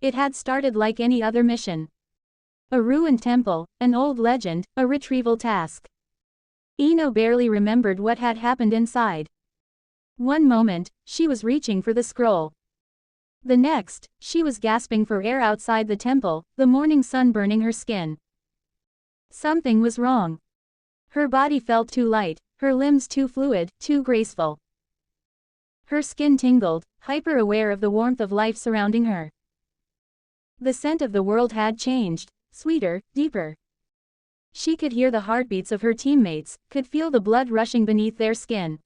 It had started like any other mission. A ruined temple, an old legend, a retrieval task. Ino barely remembered what had happened inside. One moment, she was reaching for the scroll. The next, she was gasping for air outside the temple, the morning sun burning her skin. Something was wrong. Her body felt too light, her limbs too fluid, too graceful. Her skin tingled, hyper-aware of the warmth of life surrounding her. The scent of the world had changed, sweeter, deeper. She could hear the heartbeats of her teammates, could feel the blood rushing beneath their skin.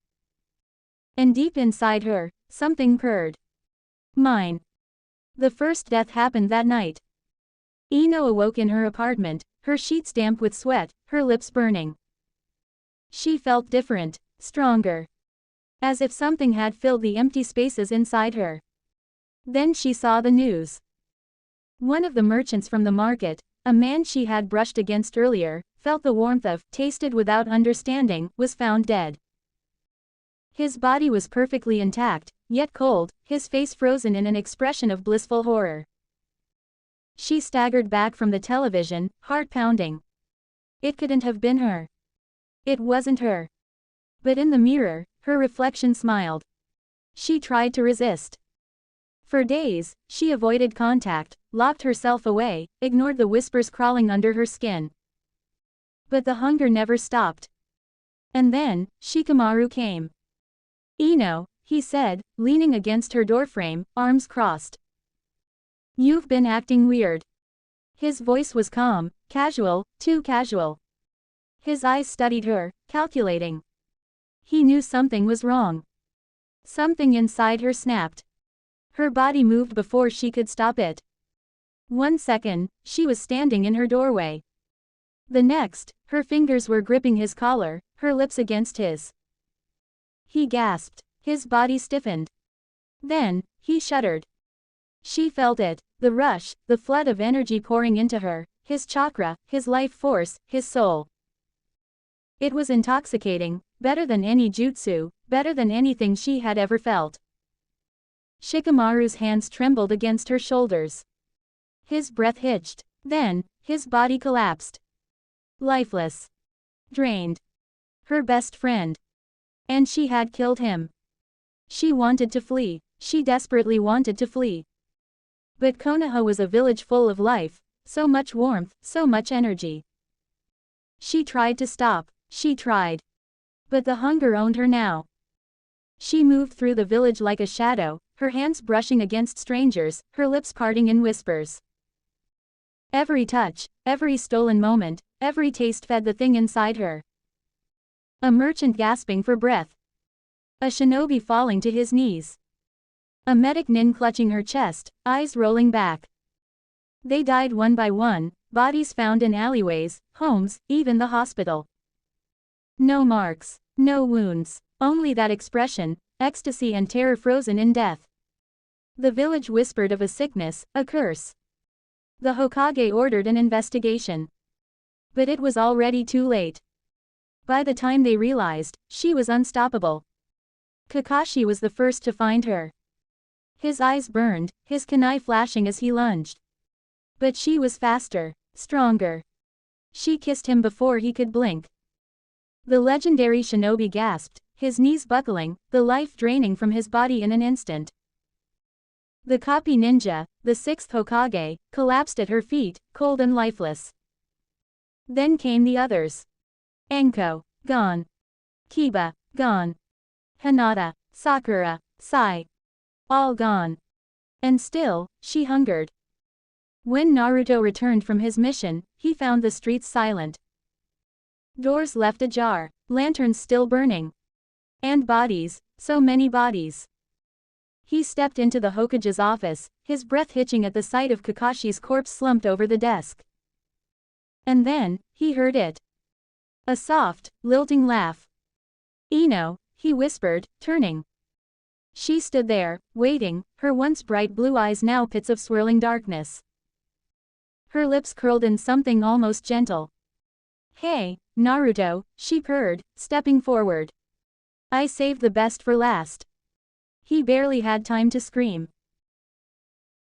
And deep inside her, something purred. Mine. The first death happened that night. Ino awoke in her apartment, her sheets damp with sweat, her lips burning. She felt different, stronger. As if something had filled the empty spaces inside her. Then she saw the news. One of the merchants from the market, a man she had brushed against earlier, felt the warmth of, tasted without understanding, was found dead. His body was perfectly intact, yet cold, his face frozen in an expression of blissful horror. She staggered back from the television, heart pounding. It couldn't have been her. It wasn't her. But in the mirror, her reflection smiled. She tried to resist. For days, she avoided contact, locked herself away, ignored the whispers crawling under her skin. But the hunger never stopped. And then, Shikamaru came. Ino, he said, leaning against her doorframe, arms crossed. You've been acting weird. His voice was calm, casual, too casual. His eyes studied her, calculating. He knew something was wrong. Something inside her snapped. Her body moved before she could stop it. 1 second, she was standing in her doorway. The next, her fingers were gripping his collar, her lips against his. He gasped. His body stiffened. Then, he shuddered. She felt it, the rush, the flood of energy pouring into her, his chakra, his life force, his soul. It was intoxicating, better than any jutsu, better than anything she had ever felt. Shikamaru's hands trembled against her shoulders. His breath hitched. Then, his body collapsed. Lifeless. Drained. Her best friend. And she had killed him. She wanted to flee. She desperately wanted to flee. But Konoha was a village full of life, so much warmth, so much energy. She tried to stop. She tried. But the hunger owned her now. She moved through the village like a shadow, her hands brushing against strangers, her lips parting in whispers. Every touch, every stolen moment, every taste fed the thing inside her. A merchant gasping for breath. A shinobi falling to his knees. A medic nin clutching her chest, eyes rolling back. They died one by one, bodies found in alleyways, homes, even the hospital. No marks, no wounds, only that expression, ecstasy and terror frozen in death. The village whispered of a sickness, a curse. The Hokage ordered an investigation. But it was already too late. By the time they realized, she was unstoppable. Kakashi was the first to find her. His eyes burned, his kunai flashing as he lunged. But she was faster, stronger. She kissed him before he could blink. The legendary shinobi gasped, his knees buckling, the life draining from his body in an instant. The copy ninja, the sixth Hokage, collapsed at her feet, cold and lifeless. Then came the others. Enko, gone. Kiba, gone. Hinata, Sakura, Sai. All gone. And still, she hungered. When Naruto returned from his mission, he found the streets silent. Doors left ajar, lanterns still burning. And bodies, so many bodies. He stepped into the Hokage's office, his breath hitching at the sight of Kakashi's corpse slumped over the desk. And then, he heard it. A soft, lilting laugh. Ino, he whispered, turning. She stood there, waiting, her once bright blue eyes now pits of swirling darkness. Her lips curled in something almost gentle. Hey, Naruto, she purred, stepping forward. I saved the best for last. He barely had time to scream.